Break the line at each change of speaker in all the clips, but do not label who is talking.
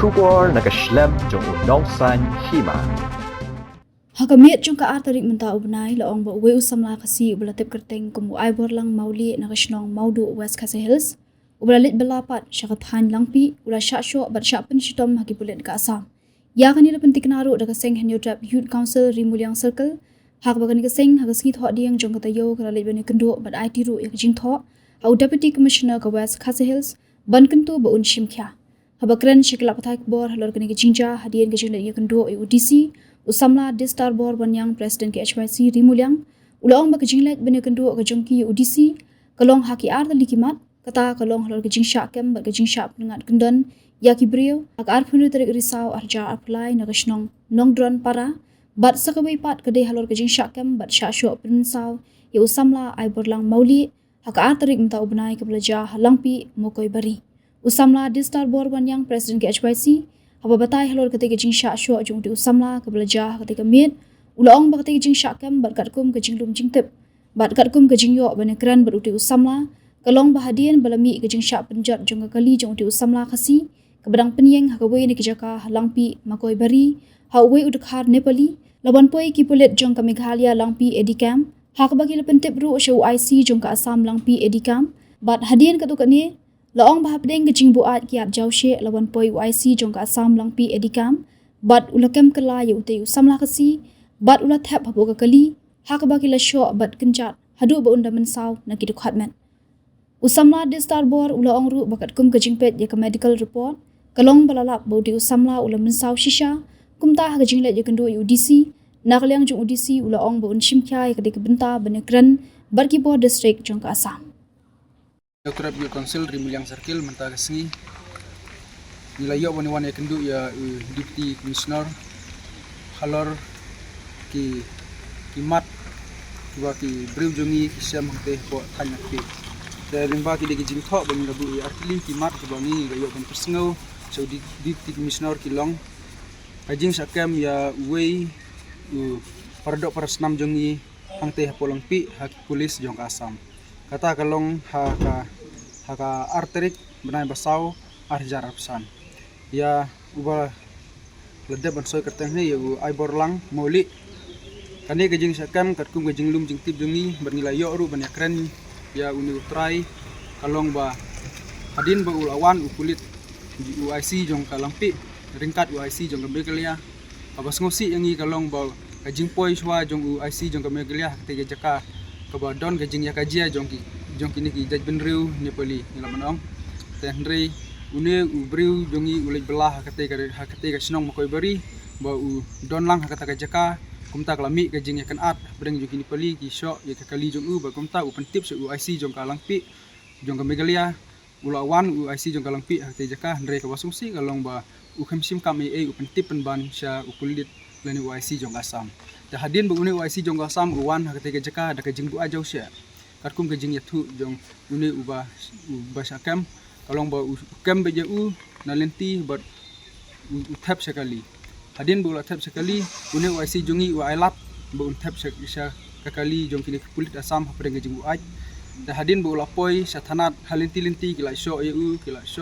Shubor nakaslem jong unongsan hima.
Hakamit jong ka artarik menta ubnai laong ba uwe usamla kasi ubalatip kerteng kumu aibor lang mauli nakasnong maudu West Khasi Hills ubalalit belapat syakathan langpi ula syasyo bat syapin shitom hakipulit ka Assam. Ya kanila pentik naru da kaseng Hanyodap Youth Council Rimulyang Circle hak bagani kaseng hagasngit hok diang jong katayo kalalit bani kendo bat IT ru yak jing tho au Deputy Commissioner ka West Khasi Hills ban kentu ba un shimkya. Habakran shikla pathai bor halor kani jinja hadian ke jingla yak kendo UDC usamla distar bor banyang President ke HYC Rimulyang ulaong ba kajinglet bani kendo ka jongki UDC kalong haki ar likimat kata kalong halor ke jingsha kem ba ke jingsha pengat kendon yaki brio ak ar phunu tarik risau arja apply nagashnong nongdron para bat sakabai pat kade halor ke jingsha kem bat shasho prinsau ya usamla ai borlang mauli hak ar tarik mta ubnai ke belaja halangpi mokoi bari usamla distar bor banyang President ke HYC haba batai halor ketika jingsha sho jung di usamla ke belaja ketika mit ulaong ba ketika jingsha kem bat katkum ke jinglum jingtip bat katkum ke jingyo bane kran bat uti usamla kalong bahadian balami ke jingsha penjat jung kali jung uti usamla khasi ke bedang penyeng hakawe ni ke jaka halangpi makoi bari hawe udakhar nepali laban poi ki pulit jung ka Meghalaya langpi edicam hak bagi lepentip ru show IC jung ka Assam langpi edicam bat hadian katukani laong bahapdeng ke jingbu at kiat jaushe lawan poi YC jong ka Assam langpi edicam bat ulakem kela yu te usamla kasi bat ula thap hapo ka kali hak bagi la sho bat kenjat hadu ba unda mensaw na kidu khatmen usamla distar bor ulaong ru bakat kum ke jingpet ya ka medical report kalong balalap bodi usamla ula mensaw shisha kumta ha jinglet ya kendo UDC nakliang jong UDC ulaong ba un shimkya ya ka benta banekran barki bor district jong ka Assam
Dr. Youth Council Rimulyang Circle mentah kesini nilai wani wani kendu ya Deputy Commissioner halor ki kimat kiwa ki briu jongi kisam hte po tanya ki dan limba ki degi jingkho bani labu artili kimat ki bangi gayo ban persengau so Deputy Commissioner kilong ajing sakam ya wei paradok parasnam jongi hangte polong pi hak polis jong Assam kata kalong haka arterik benai basau arjar arpsan ya ubah ledep ban soy kerteng ni ya ai borlang moli kani gejing sakam katkum gejing lum jing tip dengi bernilai yo ru ban yakren ya uni utrai kalong ba hadin ba ulawan ukulit UIC jong kalampi ringkat UIC jong Meghalaya abas ngosi yangi kalong ba gejing poi shwa jong UIC jong Meghalaya kete jaka kabadon gejing yakajia jong kini ki jaj benriu Nepali nila manong tenrei une ubriu jongi ulej belah hakate ka sinong makoi bari ba u donlang hakata ka jaka kumta klami ka jing yakan at breng jong kini Nepali ki sho ya ka kali jong ba kumta u pentip se UIC jong kalangpi jong ka Meghalaya ulawan UIC jong kalangpi hakate jaka ndrei ka wasungsi kalong ba u khamsim kam u pentip penban sha ukulit lani UIC jong Assam ta hadin ba une UIC jong Assam uwan hakate ka jaka da ka jing bu ajau sha katkum ke jing yathu jong uni uba sakam kalong ba kem beje nalenti bat uthap sekali hadin bola thap sekali uni YC jongi wa ailat ba uthap sekali jong kini kulit Assam hapre jing uaj da hadin bola poi sathanat halenti kila sho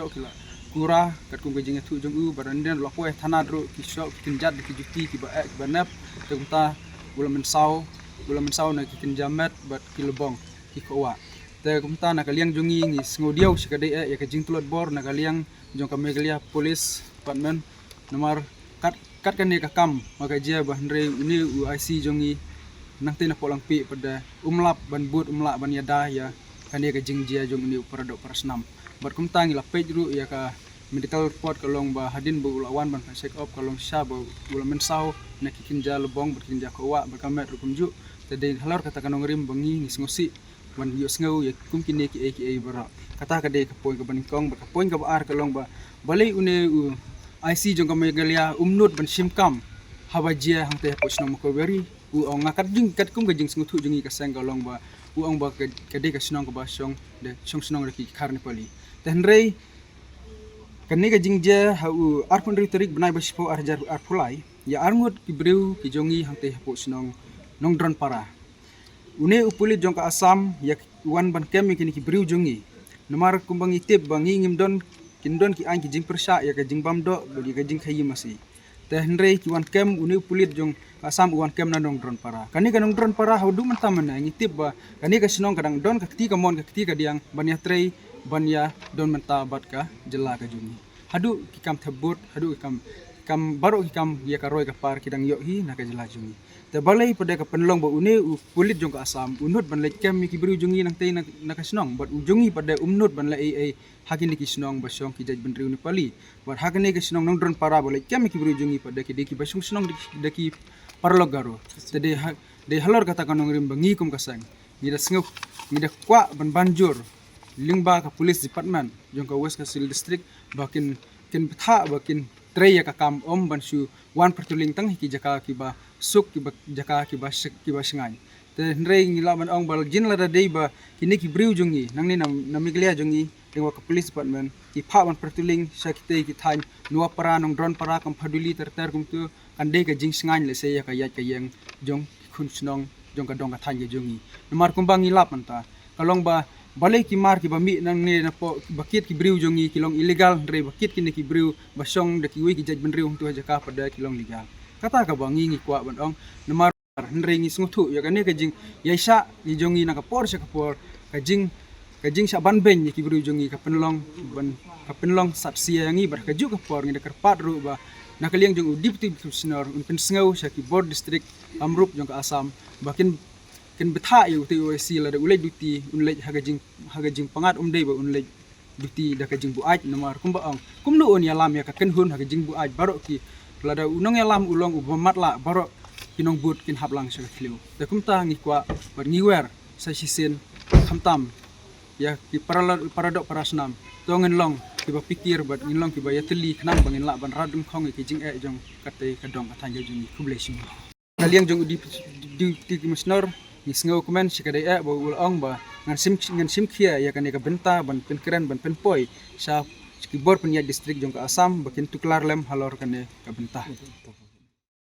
kila kura katkum ke jing yathu jong barandian la poi thanat ro ki sho kinjat ki juti ki ba banap temta bola mensau na ki kinjamet bat kilobong kikowa te kumta nakaliang jongi ngi ngodiaw sikade ya ka jingtulot bor nakaliang jong ka Meghalaya police department nomor kat kan ka kam maka dia bahnre ini UIC jongi nangte na polang pi pada umlap ban but umlap ban yada ya kan ka jingjia jong ini paradok parasnam bar kumta ngi lapej ru ya ka medical report kalong ba hadin bu ulawan ban check up kalong sha ba ula mensau na kikinja lebong berkinja kowa berkamet rukumju tede halor kata kanong rim bangi ngi ngosi wan yo sngo ya kum kini ki bara kata kade ka poin ka baningkong ba ka poin ka baar kalong ba balai une IC jong ka Meghalaya umnut ban simkam hawajia hangte posno makoberi ngakat jing kat kum ka jing sngutu jingi ka seng kalong ba ba kade ka snong ka basong de snong ki khar Nepali tenrei kani ka jing je arpun tarik benai baspo arjar arpulai ya armut ki breu ki jongi hangte posno nongdron para une upulit jong ka Assam yak wan ban kem kini ki briu jongi nomar kumbang itip bangi ngimdon kindon ki an ki jing persya ya ka jing bamdo bagi ka jing khayi masih teh nrei ki wan kem uni pulit jong asam wan kem nanong dron para kani kanong dron para haudu mentamana ngitip ba kani ka sinong kadang don ka kti ka mon ka kti ka diang banya trei banya don menta bat ka jela ka jungi hadu ki kam thabut hadu kam baru ki kam ya ka roi ka par kidang yo hi na ka jela jungi te balai pada ka penlong ba uni pulit jong ka asam unut ban lek kem ki bru jungi nang tei na ka sinong bat jungi pada umnut ban la ai hakin ki sinong ba syong ki jaj ban riu ni pali bat hakin ki sinong nang dron para ba lek kem ki bru jungi pada ki deki ba syong sinong deki parlog garo te de halor kata kanong rim bangi kum kasang ni da sngau ni da kwa ban banjur lingba ka police department jong ka West Kasil district bakin kin betha bakin trei ya ka kam om ban su wan pertuling tang ki jaka ki ba suk ki ba jaka ki ba sik ki ba singai te nrei ngila ban ong bal jin la da dei ba kini ki briu jungi nang ni namiglia jungi lingwa ka police department ki pha ban pertuling sa ki tei ki than nuwa para nong drone para kam phaduli ter kum tu kan dei ka jing singai le se ya ka yat ka yeng jong khun snong jong ka dong ka than ge jungi namar kumbang ngilap manta kalong ba balai ki mar ki bami nang ne na po bakit ki briu jongi kilong illegal re bakit ki ne ki briu basong de ki wi ki jaj ben riu tu aja ka pada kilong legal kata ka bangi ngi kwa ban ong namar nre ngi snguthu ya kane ka jing yaisa ni jongi na ka por sa ka por ka jing sa ban ben ki briu jongi ka penlong sat sia ngi bar ka ju ka por ngi de kerpat ru ba na kaliang jong deputy commissioner un pen sngau sa ki board district amrup jong ka asam bakin ken betha yu te OIC la da ulai duty unlai hagajing pangat dei ba unlai duty da kajing buaj nomor kumbaang kumnu on ya lam ya ka ken hun hagajing buaj barok ki la da unong ya lam ulong ubamat la barok kinong but kin hablang sa khliu da kumta ngi kwa bar ngiwer sa sisen khamtam ya ki paradok parasnam tongen long ki ba pikir bat ngin long ki ba ya teli khnang bangin la ban radung khong ki jing e jong kate kadong kathan jong kublesi kaliang jong di commissioner ni sngau komen sikadai ba ulong ba ngan sim khia ya kan ka benta ban pen keren ban pen poi sa kibor penya district jong ka asam bakin tuklar lem halor kan ka benta